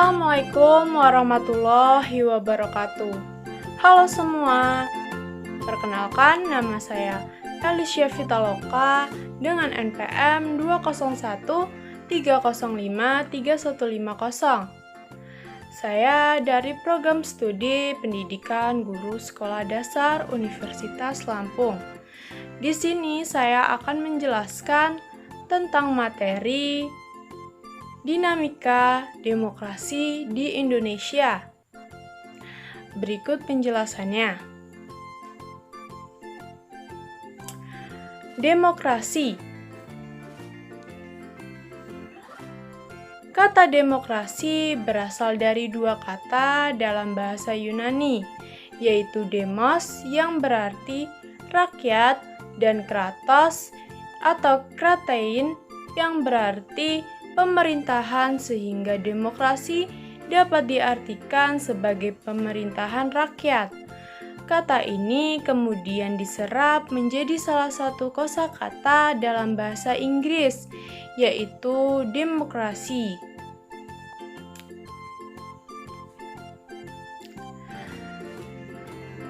Assalamualaikum warahmatullahi wabarakatuh. Halo semua, perkenalkan nama saya Alicia Vitaloka dengan NPM 201305350. Saya dari Program Studi Pendidikan Guru Sekolah Dasar Universitas Lampung. Di sini saya akan menjelaskan tentang materi dinamika demokrasi di Indonesia. Berikut penjelasannya. Demokrasi. Kata demokrasi berasal dari dua kata dalam bahasa Yunani, yaitu demos yang berarti rakyat dan kratos atau kratein yang berarti pemerintahan, sehingga demokrasi dapat diartikan sebagai pemerintahan rakyat. Kata ini kemudian diserap menjadi salah satu kosakata dalam bahasa Inggris, yaitu demokrasi.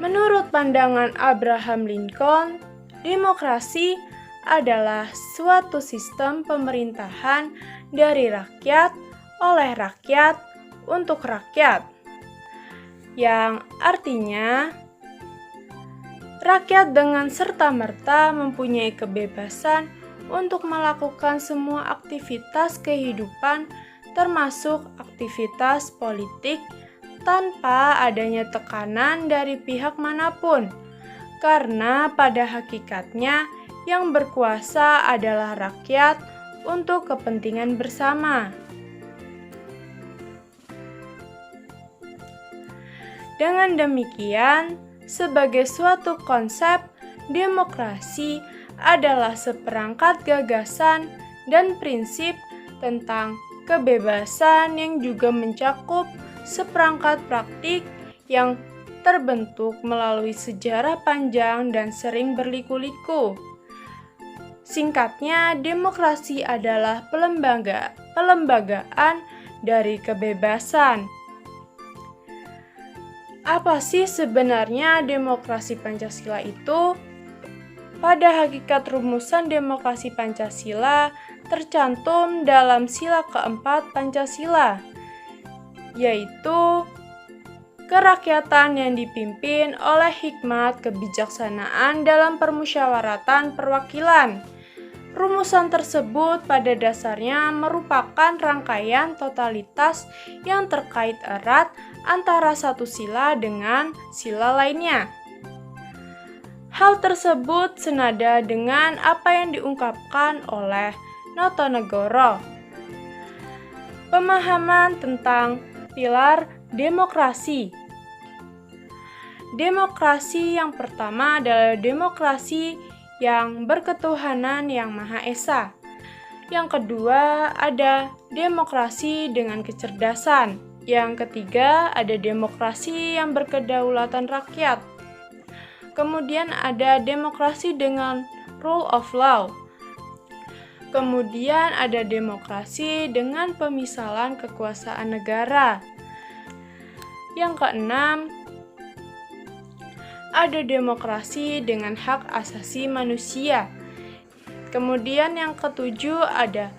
Menurut pandangan Abraham Lincoln, demokrasi adalah suatu sistem pemerintahan dari rakyat, oleh rakyat, untuk rakyat, yang artinya rakyat dengan serta-merta mempunyai kebebasan untuk melakukan semua aktivitas kehidupan, termasuk aktivitas politik, tanpa adanya tekanan dari pihak manapun, karena pada hakikatnya yang berkuasa adalah rakyat untuk kepentingan bersama. Dengan demikian, sebagai suatu konsep, demokrasi adalah seperangkat gagasan dan prinsip tentang kebebasan yang juga mencakup seperangkat praktik yang terbentuk melalui sejarah panjang dan sering berliku-liku. Singkatnya, demokrasi adalah pelembagaan dari kebebasan. Apa sih sebenarnya demokrasi Pancasila itu? Pada hakikat rumusan demokrasi Pancasila tercantum dalam sila keempat Pancasila, yaitu kerakyatan yang dipimpin oleh hikmat kebijaksanaan dalam permusyawaratan perwakilan. Rumusan tersebut pada dasarnya merupakan rangkaian totalitas yang terkait erat antara satu sila dengan sila lainnya. Hal tersebut senada dengan apa yang diungkapkan oleh Notonegoro. Pemahaman tentang pilar demokrasi. Demokrasi yang pertama adalah demokrasi yang berketuhanan yang Maha Esa. Yang kedua ada demokrasi dengan kecerdasan. Yang ketiga ada demokrasi yang berkedaulatan rakyat. Kemudian ada demokrasi dengan rule of law. Kemudian ada demokrasi dengan pemisahan kekuasaan negara. Yang keenam, ada demokrasi dengan hak asasi manusia. Kemudian yang ketujuh ada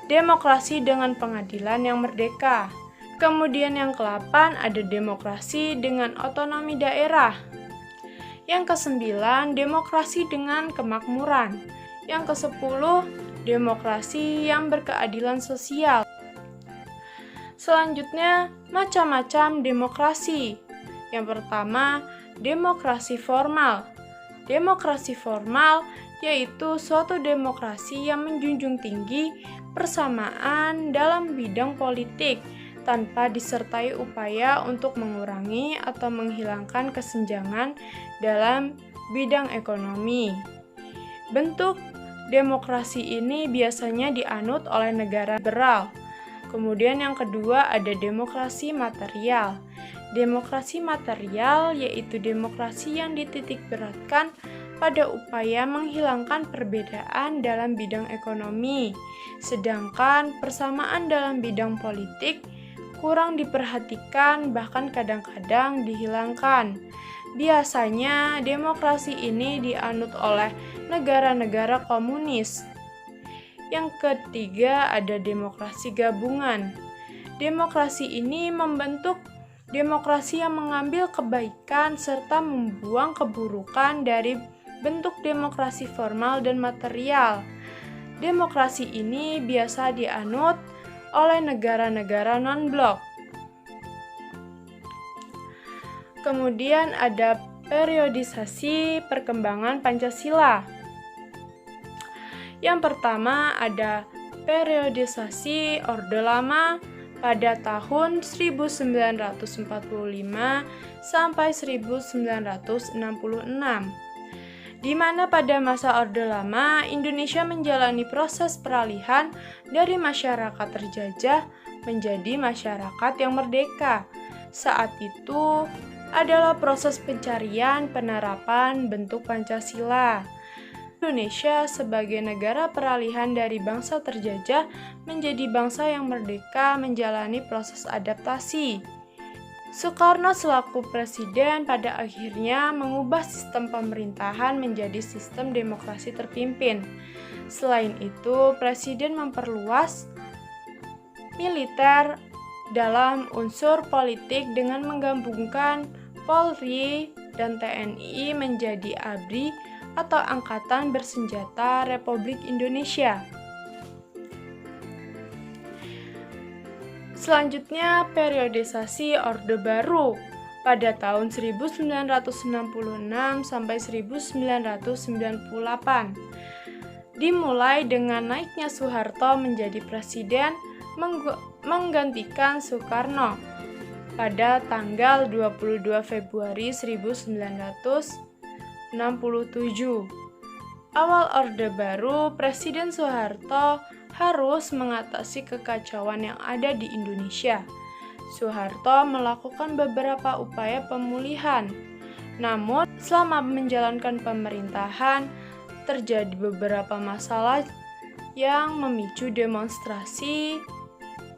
demokrasi dengan pengadilan yang merdeka. Kemudian yang ke-8 ada demokrasi dengan otonomi daerah. Yang ke-9 demokrasi dengan kemakmuran. Yang ke-10 demokrasi yang berkeadilan sosial. Selanjutnya macam-macam demokrasi. Yang pertama, demokrasi formal. Demokrasi formal yaitu suatu demokrasi yang menjunjung tinggi persamaan dalam bidang politik tanpa disertai upaya untuk mengurangi atau menghilangkan kesenjangan dalam bidang ekonomi. Bentuk demokrasi ini biasanya dianut oleh negara liberal. Kemudian yang kedua ada demokrasi material. Demokrasi material yaitu demokrasi yang dititikberatkan pada upaya menghilangkan perbedaan dalam bidang ekonomi, sedangkan persamaan dalam bidang politik kurang diperhatikan, bahkan kadang-kadang dihilangkan. Biasanya demokrasi ini dianut oleh negara-negara komunis. Yang ketiga ada demokrasi gabungan. Demokrasi ini membentuk demokrasi yang mengambil kebaikan serta membuang keburukan dari bentuk demokrasi formal dan material. Demokrasi ini biasa dianut oleh negara-negara non-blok. Kemudian ada periodisasi perkembangan Pancasila. Yang pertama ada periodisasi Orde Lama pada tahun 1945 sampai 1966. Di mana pada masa Orde Lama, Indonesia menjalani proses peralihan dari masyarakat terjajah menjadi masyarakat yang merdeka. Saat itu adalah proses pencarian penerapan bentuk Pancasila. Indonesia sebagai negara peralihan dari bangsa terjajah menjadi bangsa yang merdeka menjalani proses adaptasi. Soekarno selaku presiden pada akhirnya mengubah sistem pemerintahan menjadi sistem demokrasi terpimpin. Selain itu, presiden memperluas militer dalam unsur politik dengan menggabungkan Polri dan TNI menjadi ABRI atau Angkatan Bersenjata Republik Indonesia. Selanjutnya, periodisasi Orde Baru pada tahun 1966 sampai 1998. Dimulai dengan naiknya Soeharto menjadi presiden menggantikan Soekarno pada tanggal 22 Februari 1967. Awal Orde Baru, Presiden Soeharto harus mengatasi kekacauan yang ada di Indonesia. Soeharto melakukan beberapa upaya pemulihan. Namun, selama menjalankan pemerintahan, terjadi beberapa masalah yang memicu demonstrasi,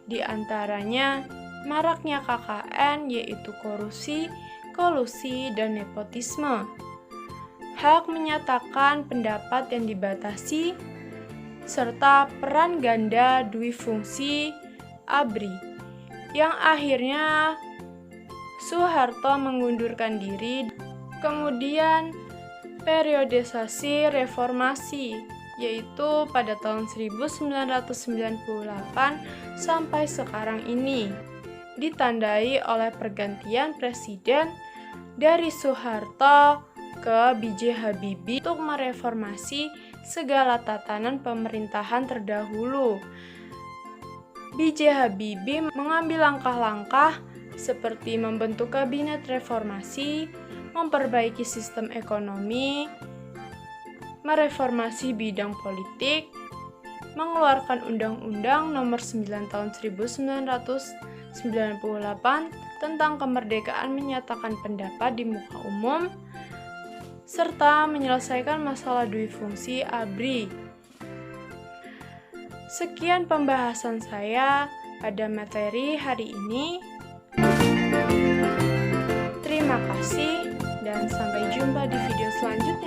di antaranya maraknya KKN yaitu korupsi, kolusi, dan nepotisme. Hak menyatakan pendapat yang dibatasi, serta peran ganda duifungsi ABRI, yang akhirnya Soeharto mengundurkan diri. Kemudian periodisasi reformasi, yaitu pada tahun 1998 sampai sekarang ini, ditandai oleh pergantian presiden dari Soeharto ke B.J. Habibie untuk mereformasi segala tatanan pemerintahan terdahulu. B.J. Habibie mengambil langkah-langkah seperti membentuk kabinet reformasi, memperbaiki sistem ekonomi, mereformasi bidang politik, mengeluarkan Undang-Undang Nomor 9 Tahun 1998 tentang kemerdekaan menyatakan pendapat di muka umum, serta menyelesaikan masalah duifungsi ABRI. Sekian pembahasan saya pada materi hari ini. Terima kasih dan sampai jumpa di video selanjutnya.